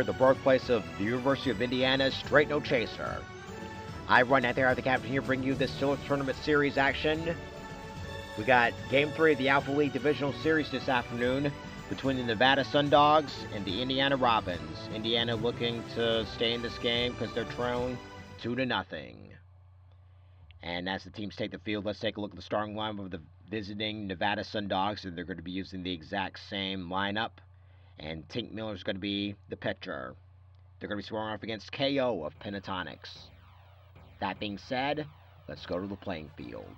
the birthplace of the University of Indiana's Straight No Chaser. I run out there, the captain here, bring you this Silver Tournament Series action. We got Game 3 of the Alpha League Divisional Series this afternoon between the Nevada Sundogs and the Indiana Robins. Indiana looking to stay in this game because they're trailing 2-0. And as the teams take the field, let's take a look at the starting lineup of the visiting Nevada Sundogs. And they're going to be using the exact same lineup. And Tink Miller's going to be the pitcher. They're going to be scoring off against KO of Pentatonics. That being said, let's go to the playing field.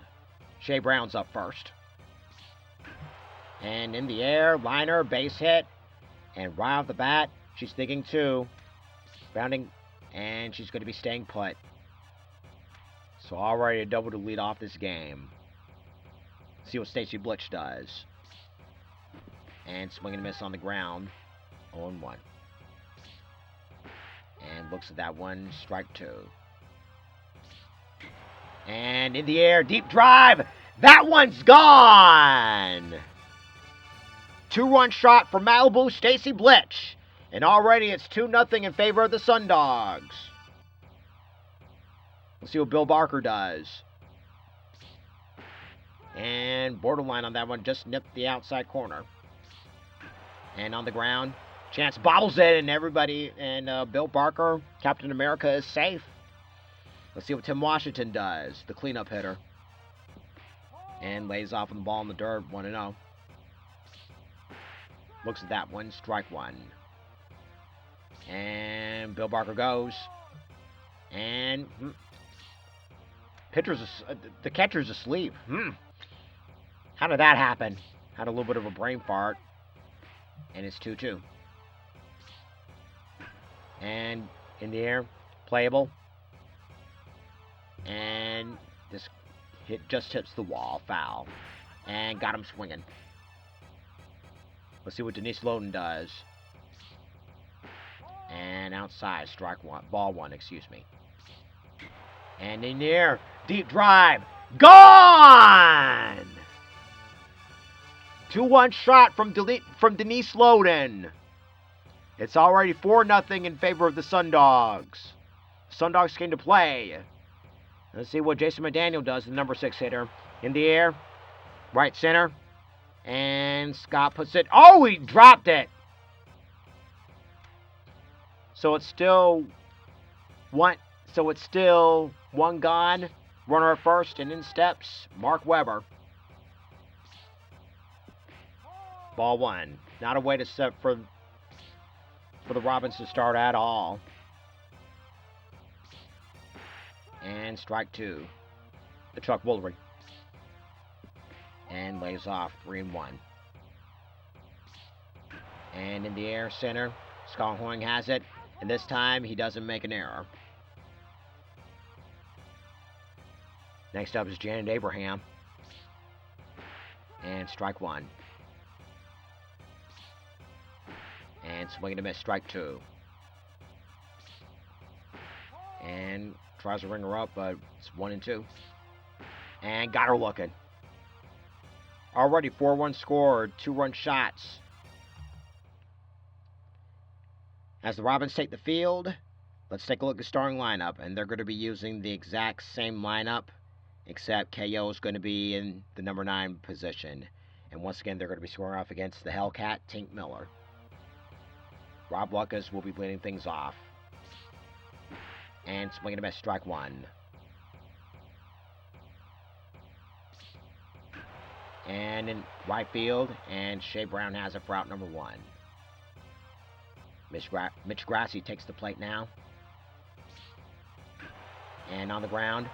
Shea Brown's up first. And in the air, liner, base hit. And right off the bat, she's digging two. Grounding, and she's going to be staying put. So already a double to lead off this game. See what Stacy Blitch does. And swing and miss on the ground. 0-1. And looks at that one, strike two. And in the air, deep drive. That one's gone. 2-run shot for Malibu, Stacy Blitch. And already it's 2-0 in favor of the Sundogs. Let's see what Bill Barker does. And borderline on that one, just nipped the outside corner. And on the ground, Chance bobbles it, and everybody, and Bill Barker, Captain America, is safe. Let's see what Tim Washington does, the cleanup hitter. And lays off on the ball in the dirt, 1-0. Looks at that one, strike one. And Bill Barker goes. And the catcher's asleep. How did that happen? Had a little bit of a brain fart. And it's 2-2. And in the air, playable. And this hit just hits the wall, foul. And got him swinging. Let's see what Denise Loden does. And outside, strike one, ball one, excuse me. And in the air, deep drive, gone! 2-1 shot from Denise Loden. It's already 4-0 in favor of the Sundogs. Sundogs came to play. Let's see what Jason McDaniel does, the number 6 hitter. In the air, right center. And Scott puts it. Oh, he dropped it. So it's still one gone. Runner at first, and in steps Mark Weber. Ball one. Not a way to set for the Robins to start at all. And strike two. The Chuck Woolery. And lays off 3-1. And in the air, center. Scott Hoying has it. And this time, he doesn't make an error. Next up is Janet Abraham. And strike one. And swing and a miss, strike two. And tries to ring her up, but it's 1-2. And got her looking. Already 4-1 scored, 2-run shots. As the Robins take the field, let's take a look at the starting lineup. And they're going to be using the exact same lineup, except KO is going to be in the number 9 position. And once again, they're going to be scoring off against the Hellcat, Tink Miller. Rob Lucas will be leading things off. And swinging a miss, strike one. And in right field, and Shea Brown has it for out number 1. Mitch Grassi takes the plate now. And on the ground.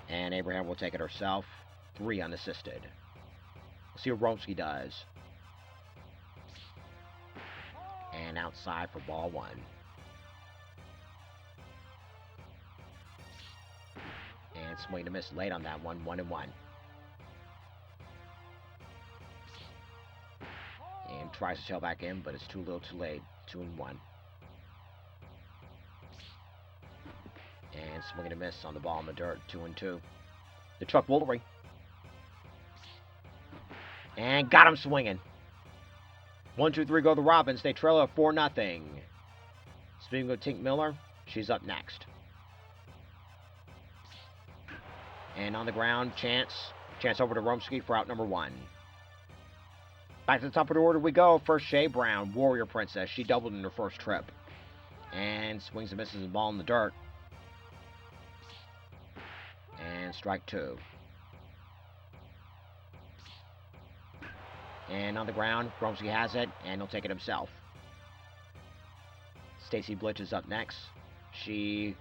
And Abraham will take it herself. 3 unassisted. We'll see what Romsky does. And outside for ball 1. And swing to miss late on that one, 1-1. And tries to tail back in, but it's too little too late, 2-1. And swing and a miss on the ball in the dirt, 2-2. The Chuck Woolery. And got him swinging. 1-2-3 go the Robins. They trail at 4-0. Speaking of Tink Miller, she's up next. And on the ground, Chance. Chance over to Romsky for out number 1. Back to the top of the order we go. First, Shea Brown, Warrior Princess. She doubled in her first trip. And swings and misses the ball in the dirt. And strike 2. And on the ground, Romsky has it, and he'll take it himself. Stacy Blitch is up next. She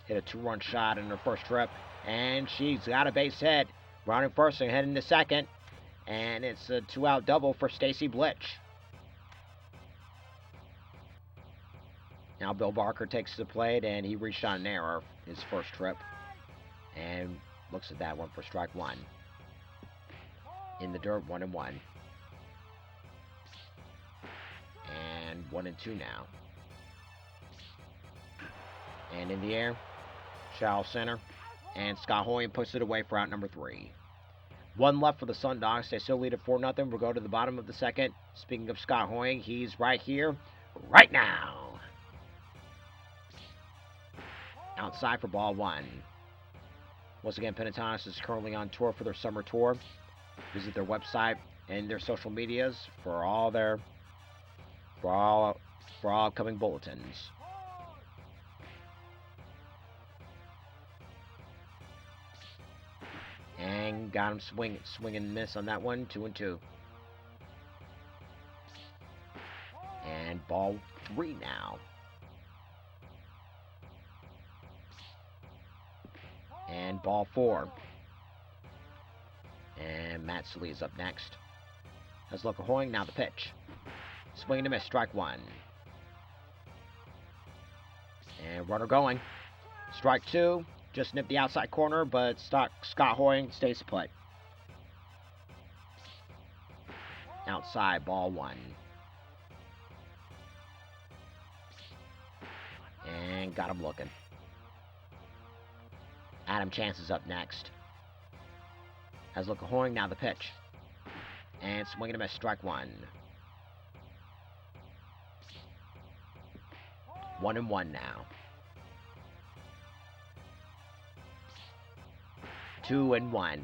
hit a 2-run shot in her first trip, and she's got a base hit. Running first and heading to second, and it's a 2-out double for Stacy Blitch. Now Bill Barker takes the plate, and he reached on an error his first trip, and looks at that one for strike 1. In the dirt, 1-1. And 1-2 now. And in the air, shallow center, and Scott Hoying puts it away for out number 3. 1 left for the Sundogs. They still lead at 4-0. We'll go to the bottom of the second. Speaking of Scott Hoying, he's right here, right now. Outside for ball 1. Once again, Pentatonix is currently on tour for their summer tour. Visit their website and their social medias for all upcoming bulletins. And got him swing and miss on that one. 2-2. And ball 3 now. And ball 4. And Matt Sallee is up next. Let's look at Hoying. Now the pitch. Swing and a miss. Strike 1. And runner going. Strike 2. Just nipped the outside corner, but Scott Hoying stays put. Outside, ball 1. And got him looking. Adam Chance is up next. Has a look at Hoying. Now the pitch. And swing and a miss. Strike 1. 1-1 now. 2-1.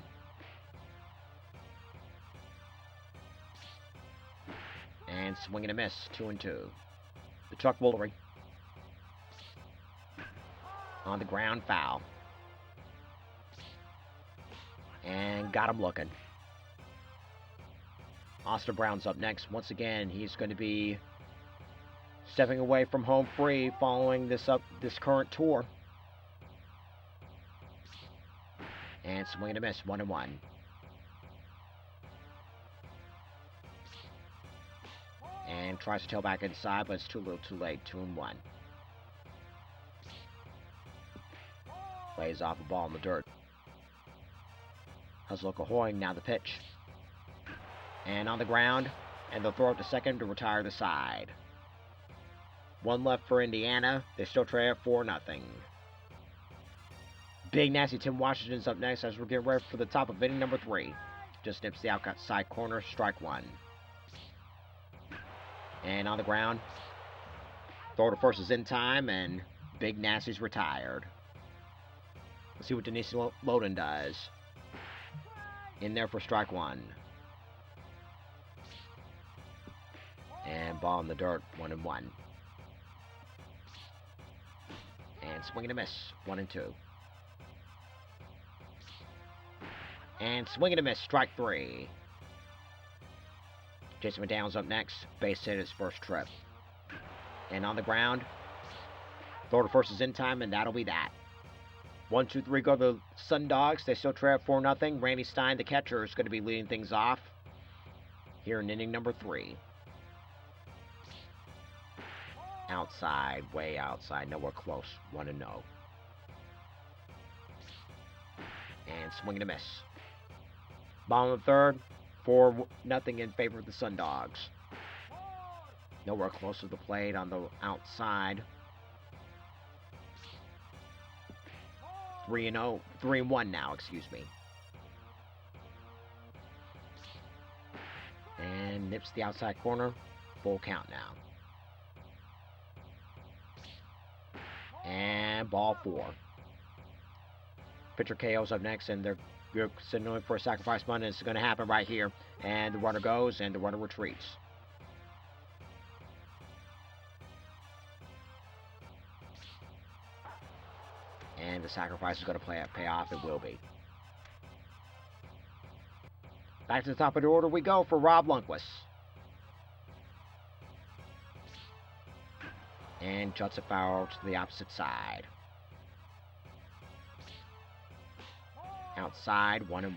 And swing and a miss. 2-2. The truck Woolery. On the ground, foul. And got him looking. Austin Brown's up next. Once again, he's going to be stepping away from home free following this current tour. And swing and a miss. 1-1. And tries to tail back inside, but it's too little too late. 2-1. Lays off a ball in the dirt. Has a look at Hoying. Now the pitch. And on the ground. And they'll throw it to second to retire the side. 1 left for Indiana. They still trail at 4-0. Big Nasty Tim Washington's up next as we're getting ready for the top of inning number 3. Just nips the outside corner. Strike 1. And on the ground. Throw to first is in time, and Big Nasty's retired. Let's see what Denise Loden does. In there for strike 1. And ball in the dirt. 1-1. And swing and a miss. 1-2. And swing and a miss. Strike 3. Jason McDowell's up next. Base hit his first trip. And on the ground. Throw to first is in time, and that'll be that. 1-2-3 go the Sundogs. They still trail at 4-0. Randy Stein, the catcher, is going to be leading things off here in inning number 3. Outside, way outside, nowhere close. 1-0. And swing and a miss. Ball in the third. 4-0 in favor of the Sundogs. Nowhere close to the plate on the outside. 3-1 now, excuse me. And nips the outside corner. Full count now. And ball 4. Pitcher KO's up next, and they're signaling for a sacrifice bunt, and it's going to happen right here. And the runner goes, and the runner retreats. And the sacrifice is going to pay off. It will be. Back to the top of the order we go for Rob Lundquist. And juts it foul to the opposite side. Outside, 1-1.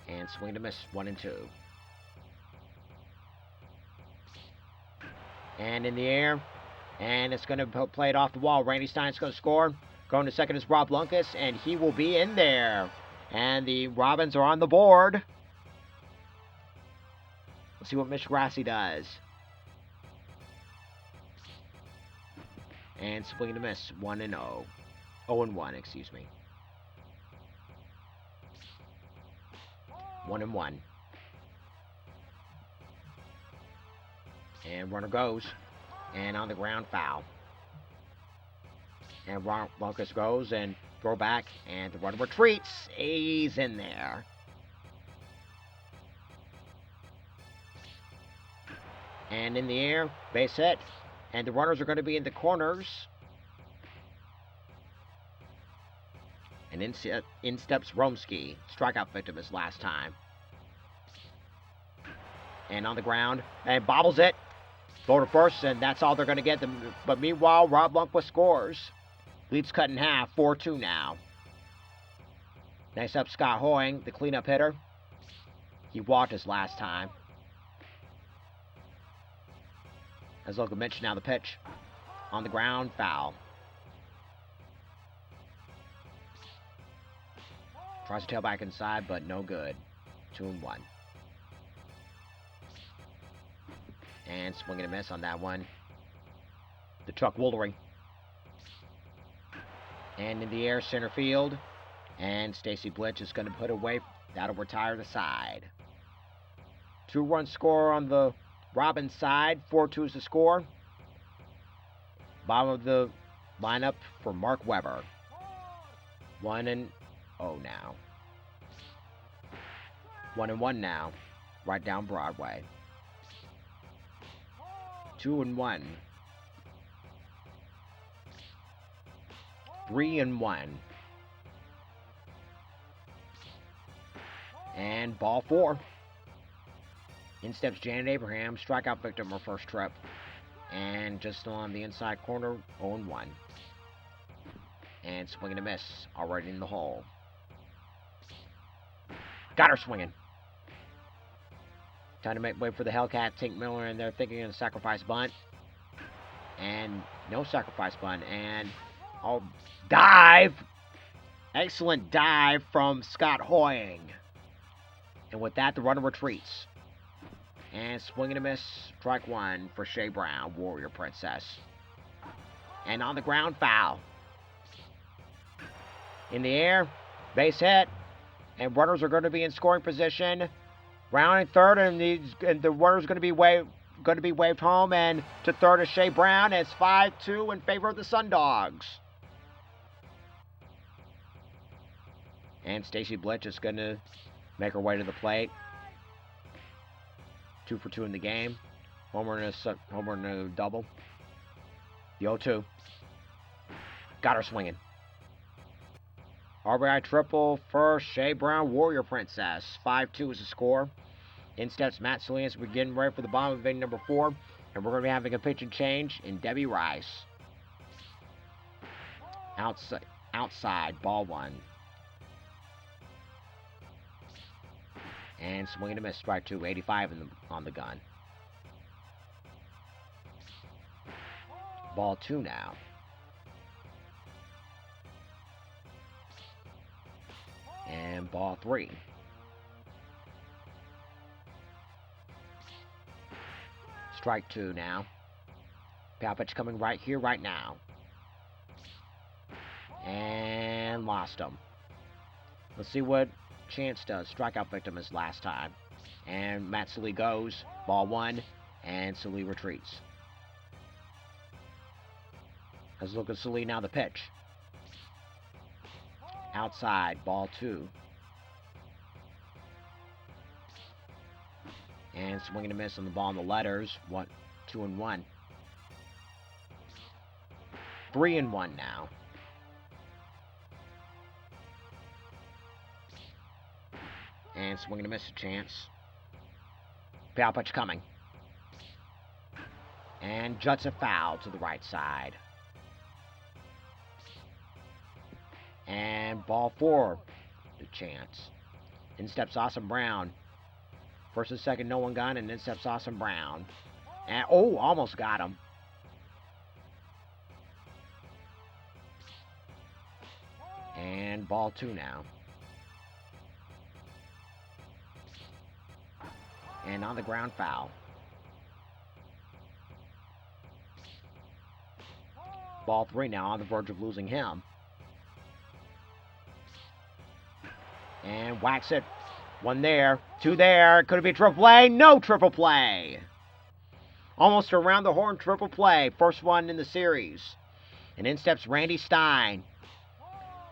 And swing to miss, 1-2. And in the air. And it's going to play it off the wall. Randy Stein's going to score. Going to second is Rob Lundquist, and he will be in there. And the Robins are on the board. Let's see what Mitch Grassi does. And swing to miss, 1-0. 0-1, excuse me. 1-1. And runner goes. And on the ground, foul. And Lundquist goes and throw back, and the runner retreats. He's in there. And in the air, base hit. And the runners are going to be in the corners. And in steps Romsky. Strikeout victim his last time. And on the ground, and bobbles it. Throw to first, and that's all they're going to get. But meanwhile, Rob Lundquist scores. Lead's cut in half, 4-2 now. Next up, Scott Hoying, the cleanup hitter. He walked his last time. As Logan mentioned, now the pitch. On the ground, foul. Tries to tail back inside, but no good. 2-1. And swing and a miss on that one. The Chuck Woolery. And in the air, center field. And Stacy Blitch is going to put away. That'll retire the side. 2-run score on the Robins side. 4-2 is the score. Bottom of the lineup for Mark Weber. 1-0 now. 1-1 now. Right down Broadway. 2-1. 3-1. And ball 4. In steps Janet Abraham, strikeout victim her first trip. And just on the inside corner, 0-1. And swinging a miss, already in the hole. Got her swinging. Time to make way for the Hellcat, Tink Miller, and they're thinking of a sacrifice bunt. And no sacrifice bunt. And dive. Excellent dive from Scott Hoying. And with that, the runner retreats. And swing and a miss, strike 1 for Shea Brown, Warrior Princess. And on the ground, foul. In the air, base hit. And runners are going to be in scoring position. Rounding third, and the runner's going to be waved home, and to third is Shea Brown. It's 5-2 in favor of the Sundogs. And Stacy Blitch is going to make her way to the plate. 2 for 2 in the game. Homer and a double. The 0-2. Got her swinging. RBI triple for Shea Brown, Warrior Princess. 5-2 is the score. In steps Matt Salinas. We're getting ready for the bottom of inning number 4. And we're going to be having a pitching change in Debbie Rice. Outside, ball 1. And swinging a miss, strike 2, 85 on the gun. Ball 2 now. And ball 3. Strike 2 now. Power pitch coming right here, right now. And lost him. Let's see what Chance does. Strikeout victim his last time. And Matt Sully goes. Ball 1. And Sully retreats. Let's look at Celine now, the pitch. Outside, ball 2. And swing and a miss on the ball in the letters. 1, 2 and 1. 3 and 1 now. And swing and a miss, a chance. Foul pitch coming. And juts a foul to the right side. And ball 4, the chance. In steps Awesome Brown. First and second, no one gone, and then steps Awesome Brown. And, oh, almost got him. And ball 2 now. And on the ground, foul. Ball 3 now, on the verge of losing him. And whacks it. 1 there, 2 there. Could it be a triple play? No triple play. Almost around the horn triple play. First one in the series. And in steps Randy Stein.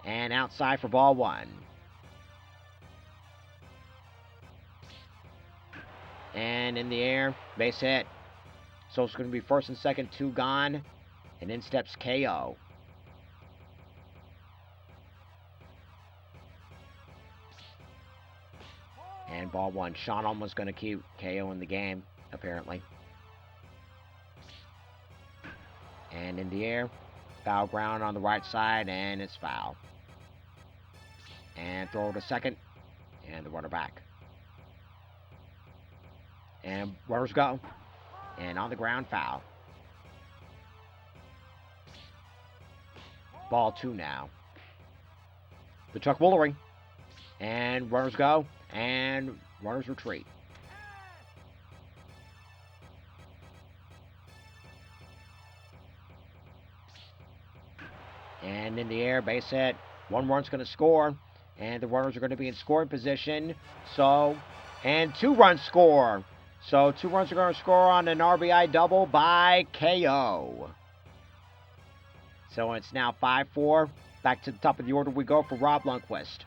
And outside for ball 1. And in the air, base hit. So it's going to be first and second, 2 gone. And in steps KO. And ball 1. Sean almost going to keep KO in the game, apparently. And in the air, foul ground on the right side, and it's foul. And throw to second, and the runner back. And runners go. And on the ground, foul. Ball 2 now. The Chuck Woolery. And runners go. And runners retreat. And in the air, base hit. 1 run's going to score. And the runners are going to be in scoring position. So, and 2 runs score. So 2 runs are going to score on an RBI double by KO. So it's now 5-4. Back to the top of the order we go for Rob Lundquist.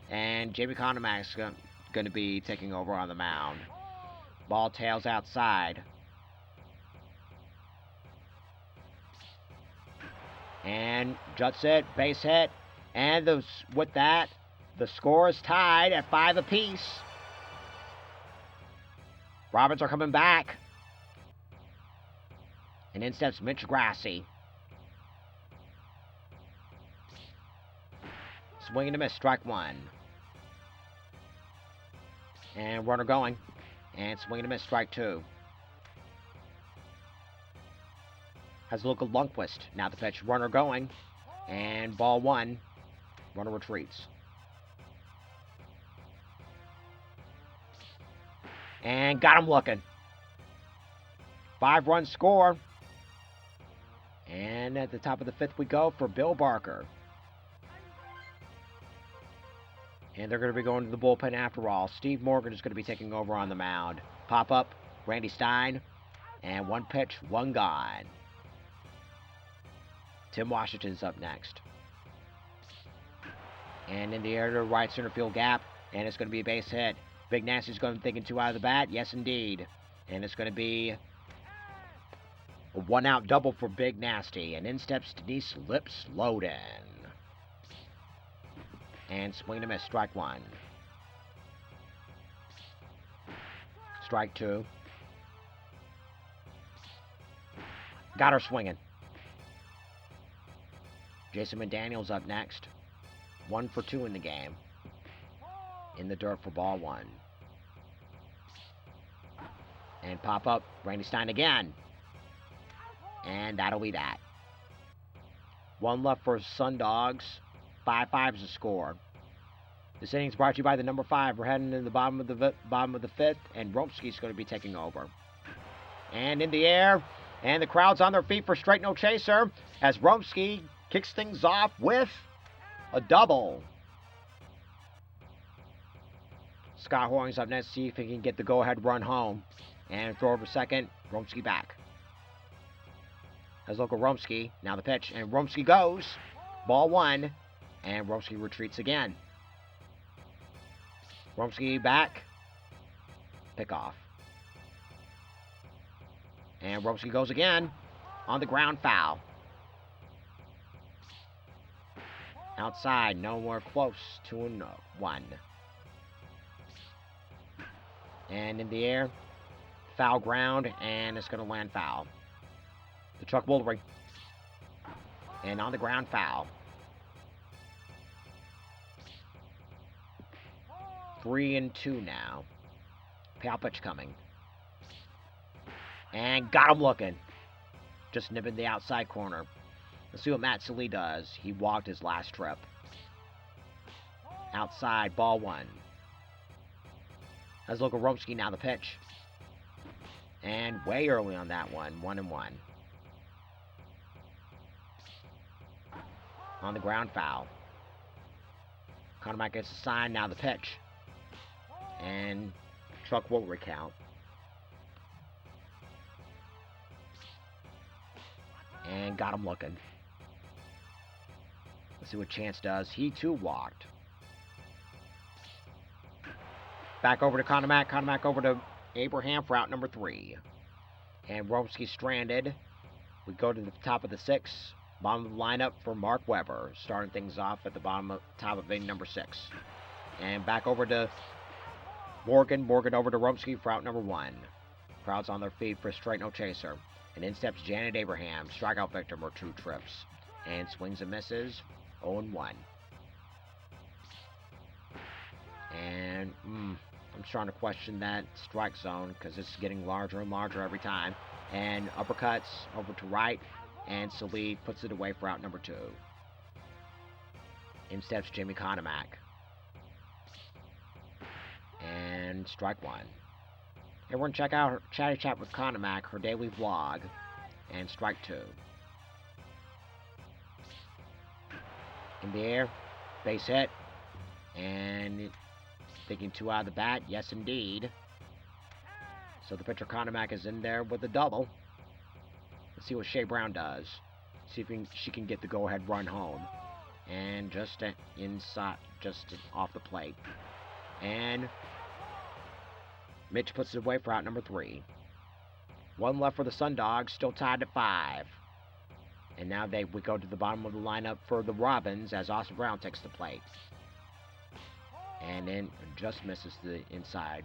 And Jamie Conemack's going to be taking over on the mound. Ball tails outside. And juts it, base hit. And with that, the score is tied at 5 apiece. Robins are coming back. And in steps Mitch Grassi. Swing and a miss, strike 1. And runner going. And swing and a miss, strike 2. Has a look at Lundquist. Now the pitch, runner going. And ball 1. Runner retreats. And got him looking. 5 run score. And at the top of the 5th we go for Bill Barker. And they're going to be going to the bullpen after all. Steve Morgan is going to be taking over on the mound. Pop up, Randy Stein. And 1 pitch, 1 gone. Tim Washington's up next. And in the air to right center field gap. And it's going to be a base hit. Big Nasty's going to be thinking 2 out of the bat. Yes, indeed. And it's going to be a 1-out double for Big Nasty. And in steps Denise Lips Loden. And swing and a miss. Strike 1. Strike 2. Got her swinging. Jason McDaniel's up next. 1 for 2 in the game. In the dirt for ball 1. And pop up, Randy Stein again. And that'll be that. 1 left for Sundogs. 5-5 is the score. This inning's brought to you by the number 5. We're heading in the bottom of the 5th, and Romsky's going to be taking over. And in the air, and the crowd's on their feet for straight no chaser as Romsky kicks things off with a double. Scott Hoying's up next to see if he can get the go-ahead run home. And throw over second, Romsky back. As local Romsky, now the pitch, and Romsky goes. Ball 1, and Romsky retreats again. Romsky back. Pick off. And Romsky goes again. On the ground, foul. Outside, nowhere close. 2-1. And in the air, foul ground, and it's going to land foul. The truck will ring. And on the ground, foul. 3-2 now. Foul pitch coming. And got him looking. Just nipping the outside corner. Let's see what Matt Sully does. He walked his last trip. Outside, ball 1. As local Romsky, now the pitch. And way early on that one. 1-1. On the ground, foul. Conemack gets a sign, now the pitch. And truck will recount. And got him looking. Let's see what Chance does. He too walked. Back over to Conemack. Conemack over to Abraham for out number 3. And Romsky stranded. We go to the top of the 6. Bottom of the lineup for Mark Weber. Starting things off at the top of inning number 6. And back over to Morgan. Morgan over to Romsky for out number 1. Crowd's on their feet for straight no chaser. And in steps Janet Abraham. Strikeout victim or 2 trips. And swings and misses. 0-1. And I'm starting to question that strike zone because it's getting larger and larger every time. And uppercuts over to right. And Salid puts it away for out number 2. In steps Jimmy Conemack. And strike 1. Everyone check out her Chatty Chat with Conemack, her daily vlog. And strike 2. In the air, base hit. And thinking 2 out of the bat, yes indeed. So the pitcher Conemack is in there with a double. Let's see what Shea Brown does. See if she can get the go-ahead run home. And just inside, just off the plate. And Mitch puts it away for out number 3. 1 left for the Sundogs, still tied at 5. And now we go to the bottom of the lineup for the Robins as Austin Brown takes the plate. And then just misses the inside.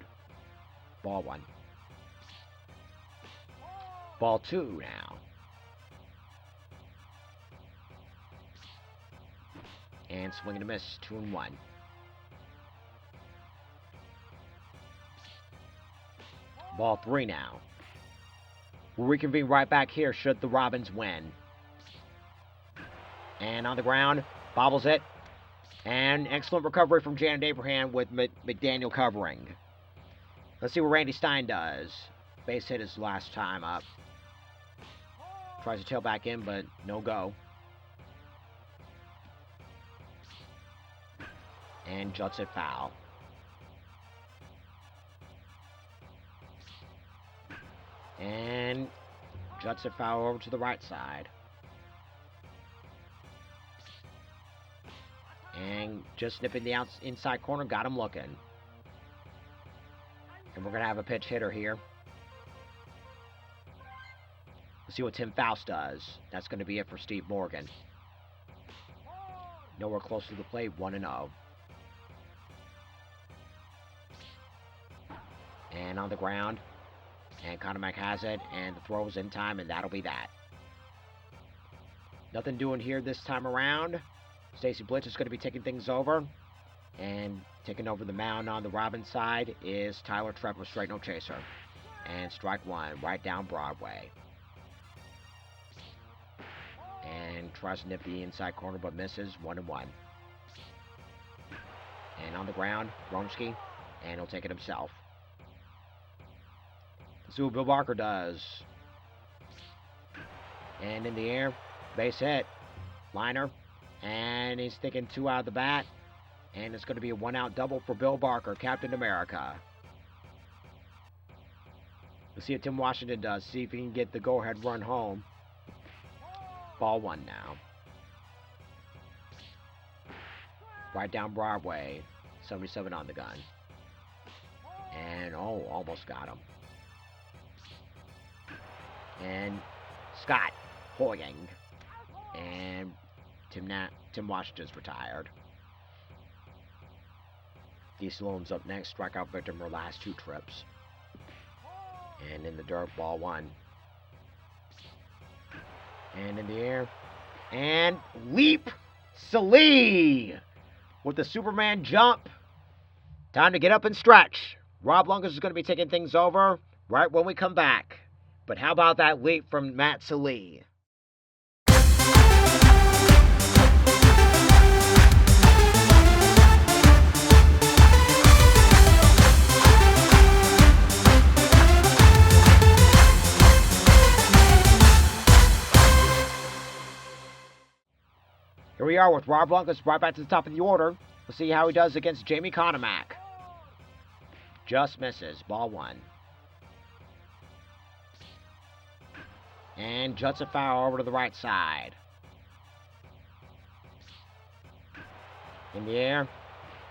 Ball 1. Ball 2 now. And swing and a miss, 2-1. Ball 3 now. We'll reconvene right back here should the Robins win. And on the ground, bobbles it. And excellent recovery from Janet Abraham with McDaniel covering. Let's see what Randy Stein does. Base hit his last time up. Tries to tail back in, but no go. And juts it foul. And juts it foul over to the right side. And just nipping the inside corner, got him looking. And we're going to have a pinch hitter here. Let's see what Tim Faust does. That's going to be it for Steve Morgan. Nowhere close to the plate, 1-0. And on the ground. And Conemack has it, and the throw is in time, and that'll be that. Nothing doing here this time around. Stacy Blitz is going to be taking things over. And taking over the mound on the Robins side is Tyler Trepp with straight no chaser. And strike 1, right down Broadway. And tries to nip the inside corner, but misses, 1-1. And on the ground, Romsky, and he'll take it himself. Let's see what Bill Barker does. And in the air, base hit, liner, and he's thinking 2 out of the bat, and it's going to be a 1-out double for Bill Barker, Captain America. Let's see what Tim Washington does, see if he can get the go-ahead run home. Ball one now. Right down Broadway. 77 on the gun. And, oh, almost got him. And Scott Hoying. And Tim Washington's retired. D. Salone's up next. Strikeout victim her last 2 trips. And in the dirt, ball one. And in the air. And leap Salee with the Superman jump. Time to get up and stretch. Rob Lungus is going to be taking things over right when we come back. But how about that leap from Matt Salee? Here we are with Rob Lungus right back to the top of the order. We'll see how he does against Jamie Conomack. Just misses. Ball one. And juts a foul over to the right side. In the air.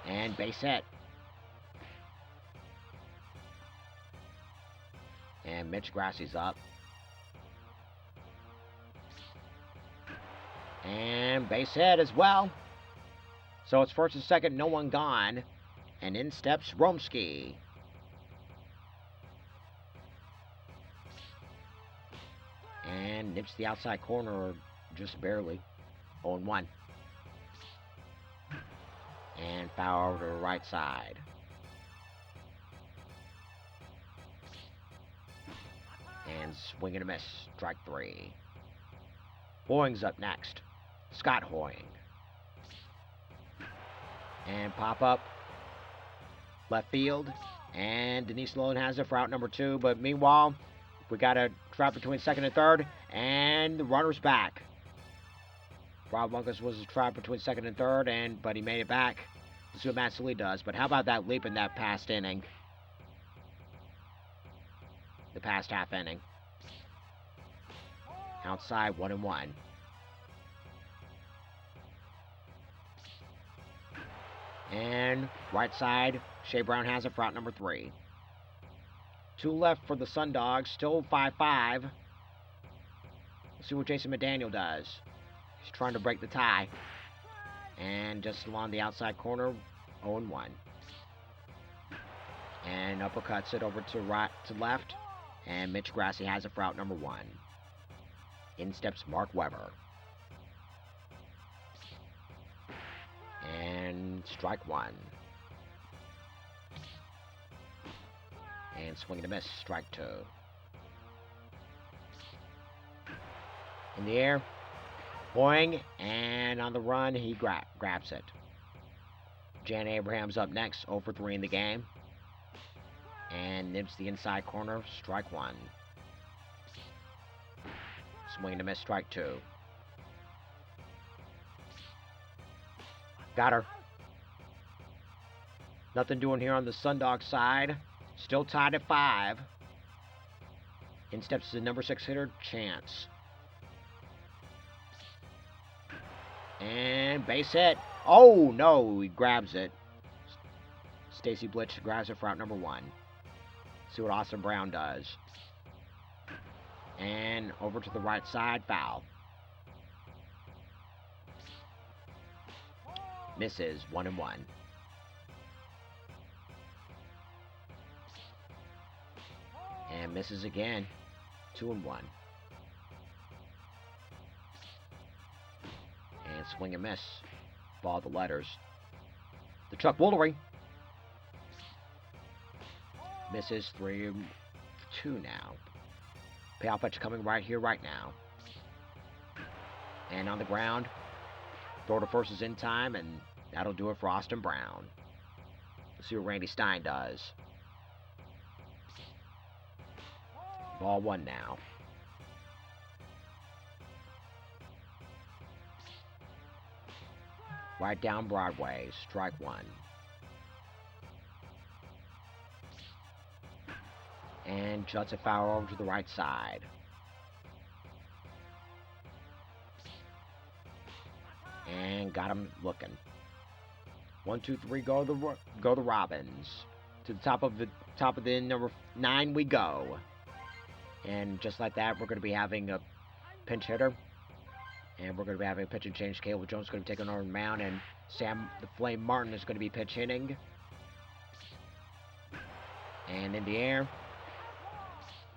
And base hit. And Mitch Grassie's up. And base hit as well. So it's first and second, no one gone. And in steps Romsky. And nips the outside corner just barely. 0-1. And foul over to the right side. And swing and a miss. Strike 3. Hoying's up next. Scott Hoying. And pop up. Left field. And Denise Sloan has it for out number 2. But meanwhile, we got a trap between second and third. And the runner's back. Rob Lungus was a trap between second and third. But he made it back. Let's see what Matt Salee does. But how about that leap in that past inning? The past half inning. Outside 1-1. And right side, Shea Brown has it for out number 3. 2 left for the Sundogs, still 5-5. Let's see what Jason McDaniel does. He's trying to break the tie. And just along the outside corner, 0-1. And uppercuts it over to left. And Mitch Grassie has it for out number 1. In steps Mark Weber. And strike 1. And swing and a miss. Strike 2. In the air. Boing. And on the run, he grabs it. Jan Abraham's up next. 0 for 3 in the game. And nips the inside corner. Strike 1. Swing and a miss. Strike 2. Got her. Nothing doing here on the Sundog side. Still tied at 5. In steps the number 6 hitter, Chance. And base hit. Oh, no. He grabs it. Stacy Blitch grabs it for out number 1. See what Austin Brown does. And over to the right side, foul. Misses. 1-1. And misses again. 2-1. And swing and miss. Ball the letters. The Chuck Woolery. Misses. 3-2 now. Payoff pitch coming right here, right now. And on the ground. Throw to first is in time, and that'll do it for Austin Brown. Let's see what Randy Stein does. Ball 1 now. Right down Broadway. Strike 1. And juts a foul over to the right side. And got him looking. 1, 2, 3, go the Robins. To the top of the number 9 we go. And just like that, we're going to be having a pinch hitter. And we're going to be having a pitch and change. Caleb Jones is going to be taking over the mound. And Sam the Flame Martin is going to be pitch hitting. And in the air.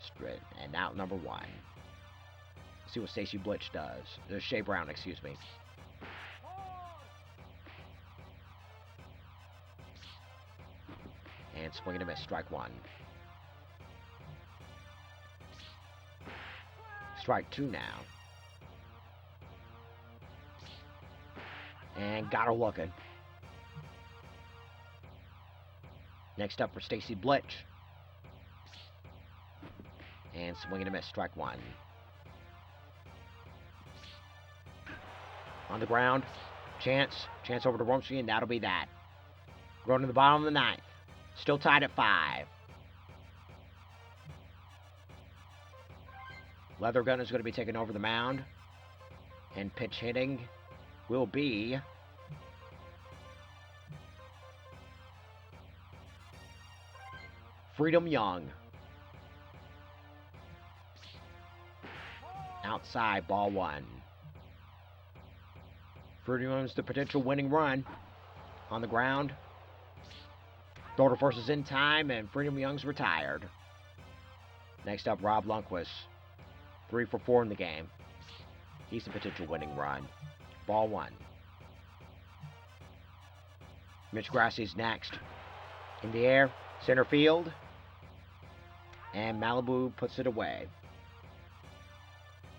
Straight. And out number 1. Let's see what Stacy Blitch does. Shea Brown, excuse me. And swing and a miss. Strike 1. Strike 2 now. And got her looking. Next up for Stacy Blitch. And swing and a miss. Strike 1. On the ground. Chance over to Rumsey, and that'll be that. Going to the bottom of the 9th. Still tied at 5. Leather Gun is going to be taking over the mound. And pitch hitting will be Freedom Young. Outside, ball 1. Freedom Young's the potential winning run. On the ground. Throw to first is in time, and Freedom Young's retired. Next up, Rob Lundquist. 3 for 4 in the game. He's the potential winning run. Ball 1. Mitch Grassie's next. In the air, center field. And Malibu puts it away.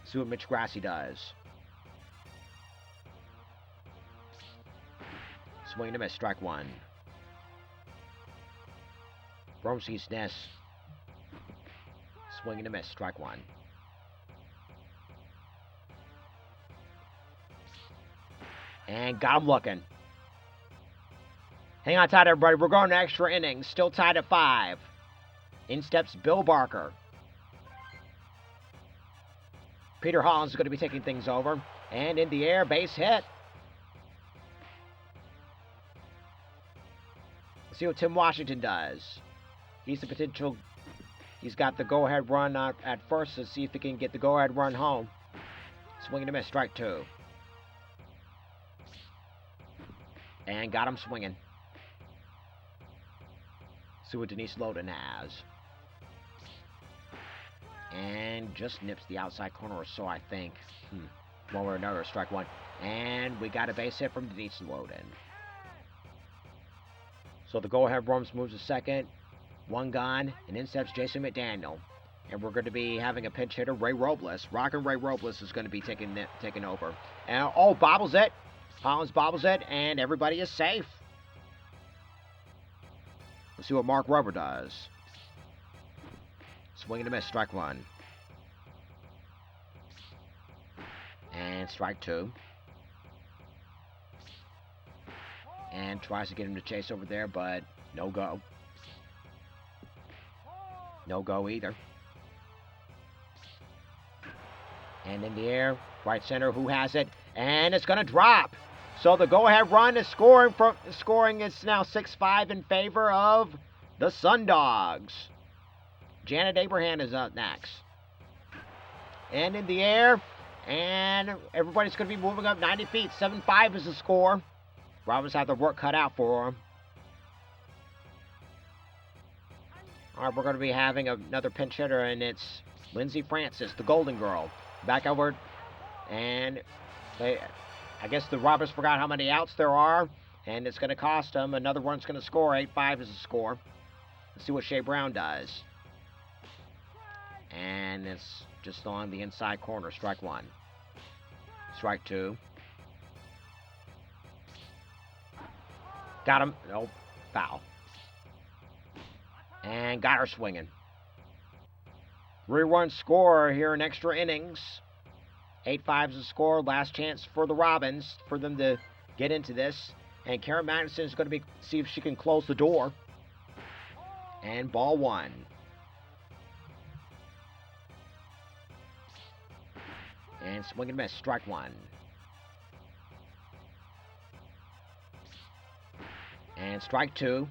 See what Mitch Grassie does. Swing and a miss, strike 1. Bromsky's Nest. Swing and a miss, strike 1. And got him looking. Hang on tight, everybody. We're going to extra innings. Still tied at 5. In steps Bill Barker. Peter Hollins is going to be taking things over. And in the air, base hit. Let's see what Tim Washington does. He's the potential. He's got the go-ahead run at first. Let's see if he can get the go-ahead run home. Swing and a miss, strike 2. And got him swinging. See what Denise Loden has. And just nips the outside corner or so, I think. One way or another, strike 1. And we got a base hit from Denise Loden. So the go-ahead runs moves to second. 1 gone. And in steps Jason McDaniel. And we're going to be having a pinch hitter, Ray Robles. Rockin' Ray Robles is going to be taking over. And, oh, bobbles it. Hollins bobbles it, and everybody is safe. Let's see what Mark Rubber does. Swing and a miss, strike 1. And strike 2. And tries to get him to chase over there, but no go. No go either. And in the air, right center, who has it? And it's going to drop. So the go-ahead run is scoring is now 6-5 in favor of the Sundogs. Janet Abraham is up next. And in the air, and everybody's going to be moving up 90 feet. 7-5 is the score. Robbins have the work cut out for him. All right, we're going to be having another pinch hitter, and it's Lindsay Francis, the Golden Girl. Back over, and I guess the Robbins forgot how many outs there are, and it's going to cost them. Another one's going to score. 8-5 is the score. Let's see what Shea Brown does. And it's just on the inside corner. Strike 1. Strike 2. Got him. Nope. Foul. And got her swinging. 3-1 score here in extra innings. 8-5 is the score. Last chance for the Robins for them to get into this. And Karen Magnuson is going to see if she can close the door. And ball 1. And swing and miss. Strike 1. And strike two.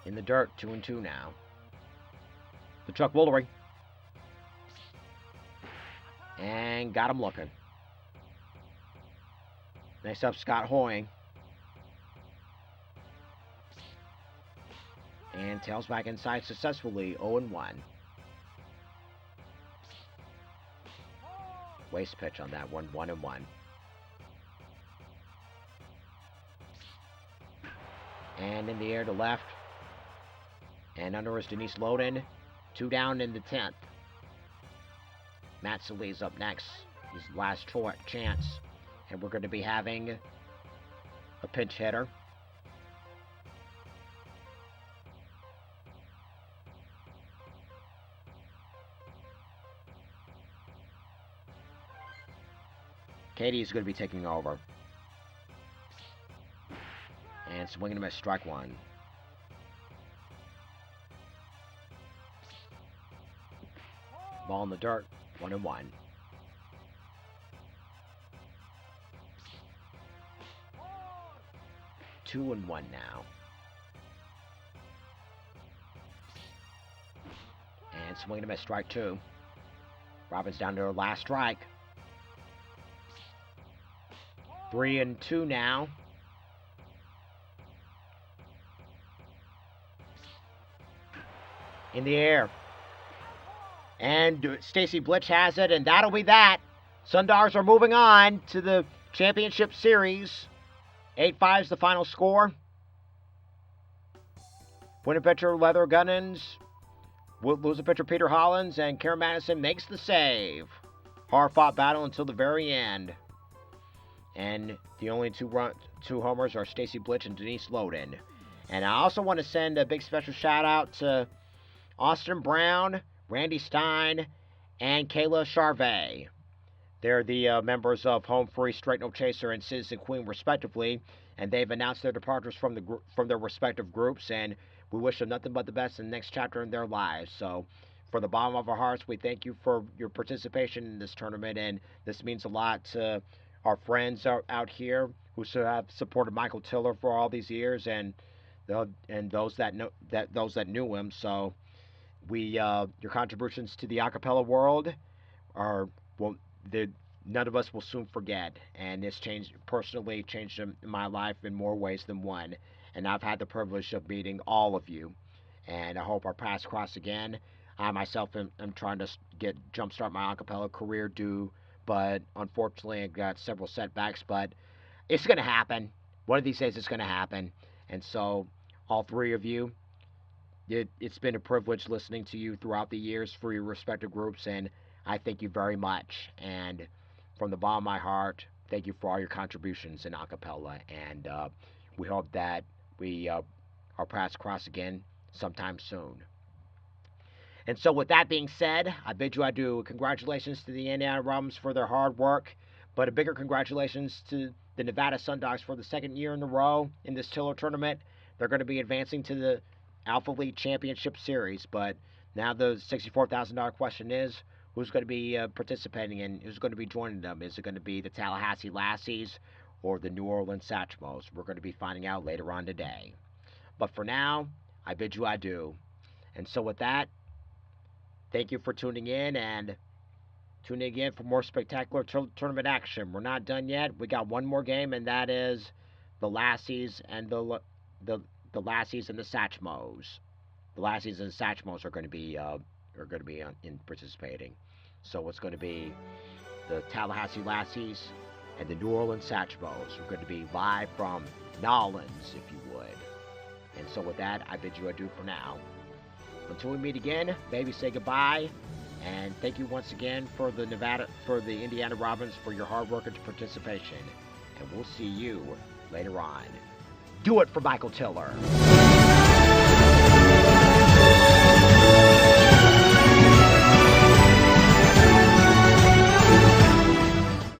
In the dirt, 2-2 now. The Chuck Woolery. And got him looking. Next up, Scott Hoying. And tails back inside successfully, 0-1. Waste pitch on that one, 1-1. And in the air to left. And under is Denise Loden. 2 down in the 10th. Matt Sallee's up next. His last chance. And we're going to be having a pinch hitter. Katie is going to be taking over. And swinging him at strike one. Ball in the dirt, 1-1. 2-1 now. And swinging him at strike two. Robin's down to her last strike. 3-2 now. In the air. And Stacy Blitch has it, and that'll be that. Sundogs are moving on to the championship series. 8-5 is the final score. Winning pitcher Leather Gunnins. Losing pitcher Peter Hollins, and Karen Madison makes the save. Hard-fought battle until the very end. And the only two homers are Stacy Blitch and Denise Loden. And I also want to send a big special shout-out to Austin Brown, Randy Stein, and Kayla Charvet. They're the members of Home Free, Straight No Chaser, and Citizen Queen, respectively, and they've announced their departures from their respective groups, and we wish them nothing but the best in the next chapter in their lives. So, from the bottom of our hearts, we thank you for your participation in this tournament, and this means a lot to our friends out here who have supported Michael Tiller for all these years, and those that knew him. So, your contributions to the acapella world none of us will soon forget, and this personally changed my life in more ways than one. And I've had the privilege of meeting all of you, and I hope our paths cross again. I myself am trying to jumpstart my acapella career but unfortunately I got several setbacks, but it's going to happen. One of these days it's going to happen. And so, all three of you, it's been a privilege listening to you throughout the years for your respective groups, and I thank you very much. And from the bottom of my heart, thank you for all your contributions in acapella, and we hope that our paths cross again sometime soon. And so with that being said, I bid you adieu. Congratulations to the Indiana Robins for their hard work, but a bigger congratulations to the Nevada Sundogs for the second year in a row in this Tiller tournament. They're going to be advancing to the Alpha League Championship Series, but now the $64,000 question is, who's going to be participating and who's going to be joining them? Is it going to be the Tallahassee Lassies or the New Orleans Satchmos? We're going to be finding out later on today. But for now, I bid you adieu. And so with that, thank you for tuning in, and tune in again for more spectacular tournament action. We're not done yet. We got one more game, and that is the Lassies and the Lassies and the Satchmos. The Lassies and the Satchmos are going to be participating. So it's going to be the Tallahassee Lassies and the New Orleans Satchmos. We're going to be live from Nolans, if you would. And so with that, I bid you adieu for now. Until we meet again, baby, say goodbye, and thank you once again for the Indiana Robins for your hard work and participation. And we'll see you later on. Do it for Michael Tiller.